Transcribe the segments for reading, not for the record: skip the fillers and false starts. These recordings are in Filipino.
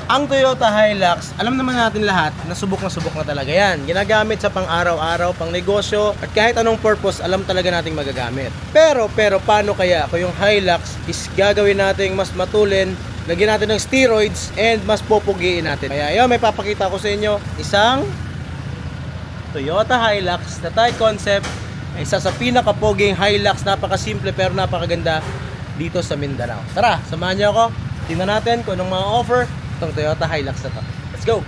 Ang Toyota Hilux, alam naman natin lahat na subok na talaga yan. Ginagamit sa pang-araw-araw, pang negosyo, at kahit anong purpose, alam talaga nating magagamit. Pero paano kaya kung yung Hilux is gagawin nating mas matulin, lagyan natin ng steroids, and mas popugiin natin? Kaya yun, may papakita ko sa inyo isang Toyota Hilux na Thai concept, isa sa pinakapoging Hilux, napakasimple pero napakaganda dito sa Mindanao. Tara, samahan niyo ako. Tingnan natin kung anong mga offer itong Toyota Hilux na to. Let's go!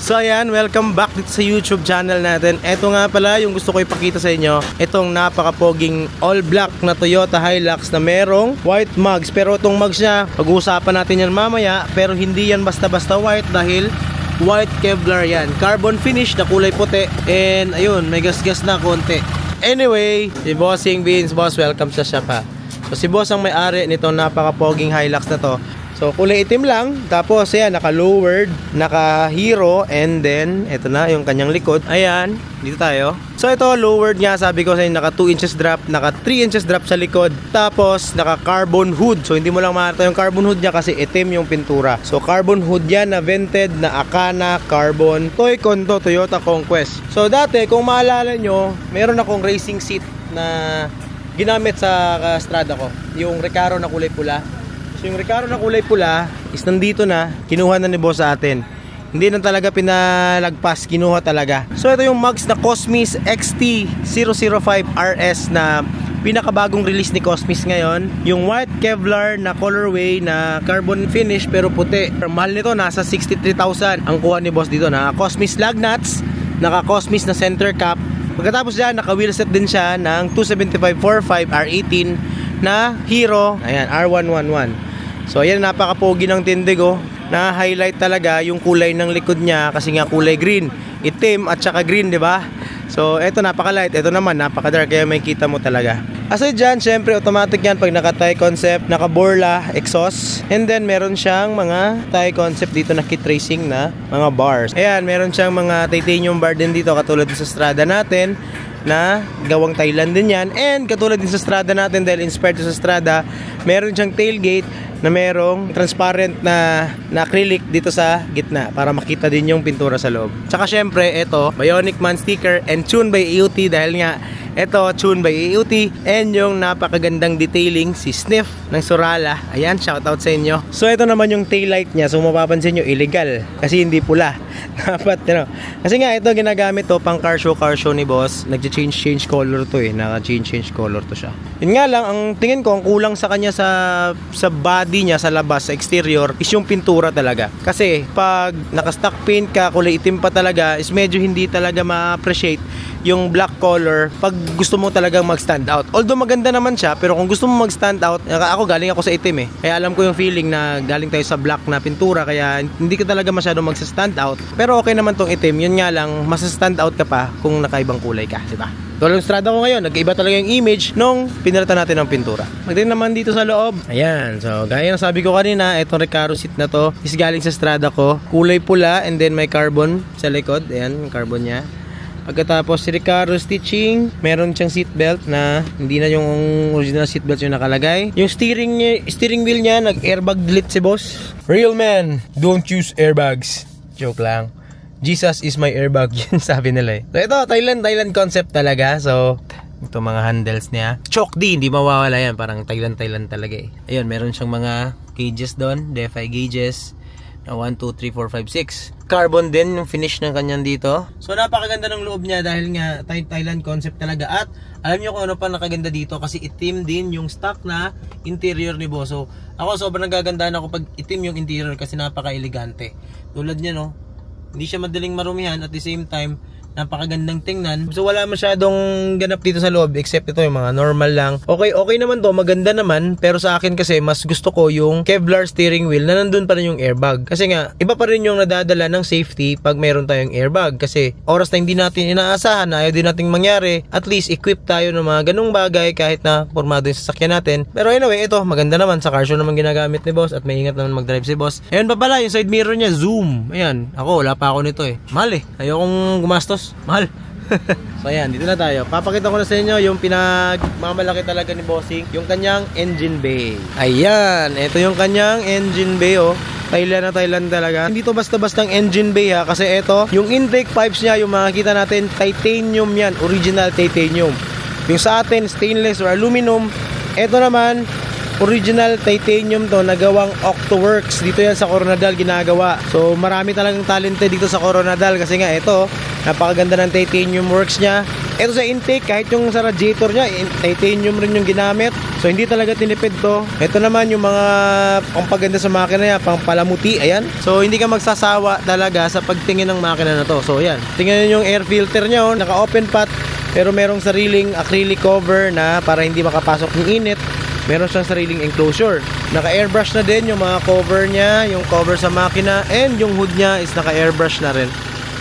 So ayan, welcome back dito sa YouTube channel natin. Ito nga pala yung gusto ko ipakita sa inyo. Itong napakapoging all black na Toyota Hilux na merong white mugs. Pero itong mugs niya, pag-uusapan natin yan mamaya. Pero hindi yan basta-basta white dahil white Kevlar yan. Carbon finish na kulay puti. And ayun, may gas-gas na konti. Anyway, si Bossing Beans, boss, welcome sa shop ha. So si boss ang may-ari nitong napakapoging Hilux na to. So kulay itim lang, tapos ayan, naka-lowered, naka-hero, and then ito na yung kanyang likod. Ayan, dito tayo. So ito, lowered nga, sabi ko sa inyo, naka 2 inches drop, naka 3 inches drop sa likod. Tapos naka-carbon hood. So hindi mo lang makita yung carbon hood niya kasi itim yung pintura. So carbon hood yan na vented na Akana Carbon Toy Kondo Toyota Conquest. So dati, kung maalala nyo, meron akong racing seat na ginamit sa Strada ko, yung Recaro na kulay pula. So yung Recaro na kulay pula is nandito na, kinuha na ni boss sa atin. Hindi na talaga pinalagpas, kinuha talaga. So ito yung mugs na Cosmis XT005RS na pinakabagong release ni Cosmis ngayon. Yung white Kevlar na colorway na carbon finish pero puti. Mahal nito, nasa 63,000 ang kuha ni boss dito. Naka Cosmis lug nuts, naka Cosmis na center cap. Pagkatapos dyan, naka wheelset din siya ng 275/45 R18 na Hero. Ayan, R111. So ayan, napaka-pogi ng tindig oh. Na highlight talaga yung kulay ng likod niya kasi nga kulay green, itim at saka green, di ba? So eto napaka-light, eto naman napaka-dark, kaya may kita mo talaga. Aside dyan, syempre automatic yan pag naka-Thai concept, naka-Borla exhaust, and then meron siyang mga Thai concept dito na kit racing na mga bars. Ayan, meron siyang mga titanium bar din dito katulad sa Strada natin na gawang Thailand din yan, and katulad din sa Strada natin dahil inspired sa Strada, meron siyang tailgate na merong transparent na acrylic dito sa gitna para makita din yung pintura sa loob. Tsaka syempre, ito, Bionic Man sticker and Tune by AOT dahil nga ito, Tune by AOT, and yung napakagandang detailing si Sniff ng Surala. Ayan, shoutout sa inyo. So ito naman yung taillight niya. So mapapansin nyo, illegal kasi hindi pula. Dapat, you know. Kasi nga ito ginagamit to pang car show ni boss. Nag-change color to eh. Naka-change color to siya. Yun nga lang, ang tingin ko, ang kulang sa kanya sa body niya, sa labas, sa exterior, is yung pintura talaga. Kasi pag naka-stock paint ka, kulay itim pa talaga, is medyo hindi talaga ma-appreciate yung black color pag gusto mo talagang mag-stand out. Although maganda naman siya, pero kung gusto mo mag-stand out, ako galing ako sa itim eh. Kaya alam ko yung feeling na galing tayo sa black na pintura, kaya hindi ka talaga masyadong mag-stand out. Pero okay naman tong itim, yun nga lang, mas-stand out ka pa kung nakaibang kulay ka, di ba? Tulad ng Strada ko ngayon, nagkaiba talaga yung image nung pinalitan natin ng pintura. Magdating naman dito sa loob. Ayan, so gaya ng sabi ko kanina, itong Recaro seat na to is galing sa Strada ko. Kulay pula and then may carbon sa likod. Ayan, yung carbon niya. Pagkatapos si Recaro stitching, meron siyang seatbelt na hindi na yung original seatbelt yung nakalagay. Yung steering wheel niya, nag-airbag delete si boss. Real man, don't use airbags. Joke lang. Jesus is my airbag, yun sabi nila eh. So ito, Thailand concept talaga. So ito mga handles niya. Choke D, hindi mawawala yan. Parang Thailand talaga eh. Ayun, meron siyang mga gauges doon, DFI gauges. 1, 2, 3, 4, 5, 6. Carbon din yung finish ng kanyan dito. So napakaganda ng loob niya dahil nga Thailand concept talaga. At alam nyo kung ano pa nakaganda dito kasi itim din yung stock na interior ni boss. So ako sobrang nagagandahan ako pag itim yung interior kasi napaka-elegante. Tulad niya no, hindi siya madaling marumihan at the same time napakagandang tingnan. So wala masyadong ganap dito sa loob except ito yung mga normal lang. Okay naman to, maganda naman, pero sa akin kasi mas gusto ko yung Kevlar steering wheel na nandun pa rin yung airbag. Kasi nga, iba pa rin yung nadadala ng safety pag meron tayong airbag. Kasi oras na hindi natin inaasahan na ayaw din nating mangyari, at least equip tayo ng mga ganung bagay kahit na formado yung sasakyan natin. Pero anyway, ito maganda naman, sa car show naman ginagamit ni boss at may ingat naman mag-drive si boss. Ayun pa pala, yung side mirror niya, zoom. Ayan, ako wala pa ako nito eh. Mahal eh, ayokong gumastos, mahal. So ayan, dito na tayo. Papakita ko na sa inyo yung pinagmamalaki talaga ni Bossing, yung kanyang engine bay. Ayan, ito yung kanyang engine bay oh. Thailand na Thailand talaga. Hindi to basta-bastang engine bay ha, kasi ito, yung intake pipes niya, yung makikita natin, titanium yan, original titanium. Yung sa atin, stainless or aluminum. Ito naman, original titanium to, nagawang Octoworks. Dito yan sa Coronadal ginagawa. So marami talagang talented dito sa Coronadal kasi nga ito, napakaganda ng titanium works niya. Ito sa intake, kahit yung sa radiator niya, titanium rin yung ginamit. So hindi talaga tinipid to. Ito naman yung mga pampaganda sa makina niya, pang palamuti, ayan. So hindi ka magsasawa talaga sa pagtingin ng makina na to. So ayan, tingnan niyo yung air filter niya oh, naka open pot, pero merong sariling acrylic cover na para hindi makapasok ng init. Meron siyang sariling enclosure. Naka-airbrush na din yung mga cover niya, yung cover sa makina, and yung hood niya is naka-airbrush na rin.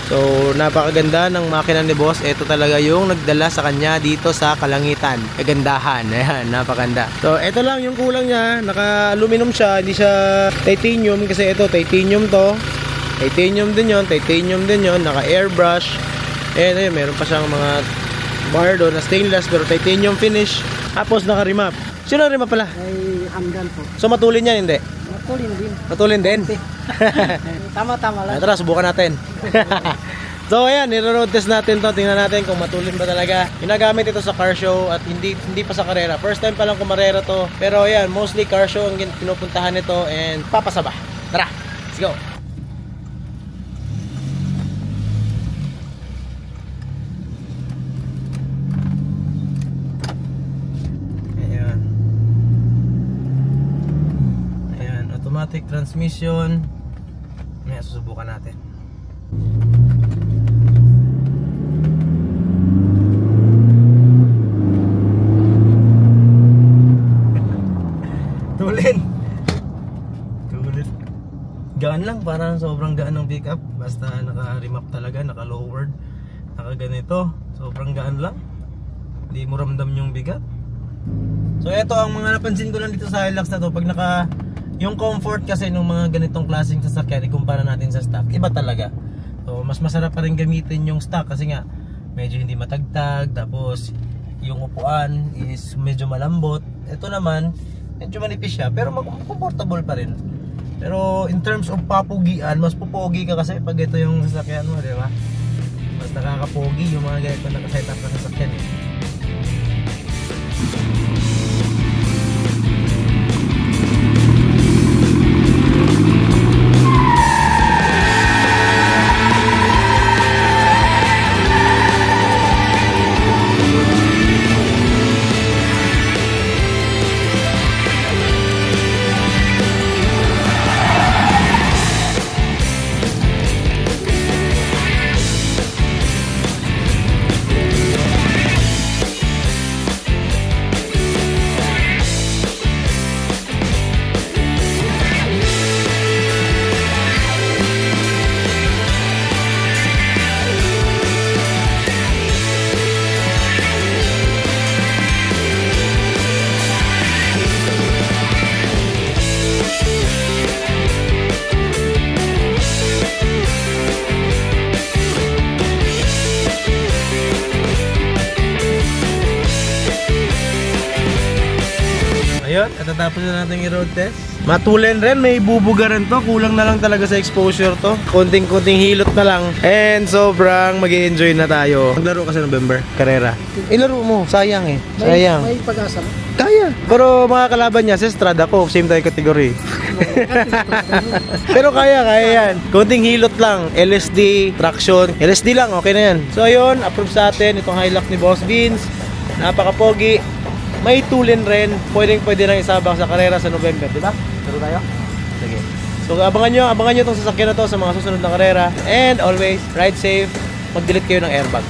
So, napakaganda ng makina ni boss. Ito talaga yung nagdala sa kanya dito sa Kalangitan. Kagandahan. Ayan, napakaganda. So, ito lang yung kulang niya. Naka-aluminum siya, hindi siya titanium kasi ito, titanium to. Titanium din yon, titanium din yon, naka-airbrush. And ayun, meron pa siyang mga bar doon na stainless pero titanium finish. Tapos naka-remap. Sino ang remap pala? Ay, Hamdan po. So matulin yan, hindi? Matulin din. Matulin din? Tama-tama lang. Tara, subukan natin. So ayan, niro-road test natin to. Tingnan natin kung matulin ba talaga. Ginagamit ito sa car show at hindi pa sa karera. First time pa lang kumarera to. Pero ayan, mostly car show ang pinupuntahan nito and papasaba. Tara, let's go. Automatic transmission. May susubukan natin. Tulin. Gaan lang, parang sobrang gaan ng pickup. Basta naka-remap talaga, naka-lowered, naka-ganito. Sobrang gaan lang. Hindi mo ramdam yung bigat. So ito ang mga napansin ko lang dito sa Hilux na to. Pag yung comfort kasi ng mga ganitong klaseng sasakyan, ikumpara natin sa stock, iba talaga. So mas masarap pa rin gamitin yung stock kasi nga medyo hindi matagtag, tapos yung upuan is medyo malambot. Ito naman medyo manipis siya pero comfortable pa rin. Pero in terms of papugian, mas pupogi ka kasi pag ito yung sasakyan mo, di ba? Mas nakakapogi yung mga ganito na naka-setup na sasakyan eh. Ayun, katatapos na natin i-road test. Matulin rin, may bubugaran to. Kulang na lang talaga sa exposure to. Konting-konting hilot na lang. And sobrang mag-i-enjoy na tayo. Maglaro kasi November, karera. Ilaro mo, sayang eh. Sayang. May pag-asa mo? Kaya. Pero mga kalaban niya, sa Strada ko, same tayo category. Pero kaya yan. Konting hilot lang. LSD, traction. LSD lang, okay na yan. So ayun, approve sa atin itong Hilux ni Boss Vince. Napaka-pogi. May tulin rin. Pwede nang isabak sa karera sa November, di ba? Laro tayo? Sige. So abangan nyo itong sasakyan na to sa mga susunod na karera. And always, ride safe, mag-delete kayo ng airbag.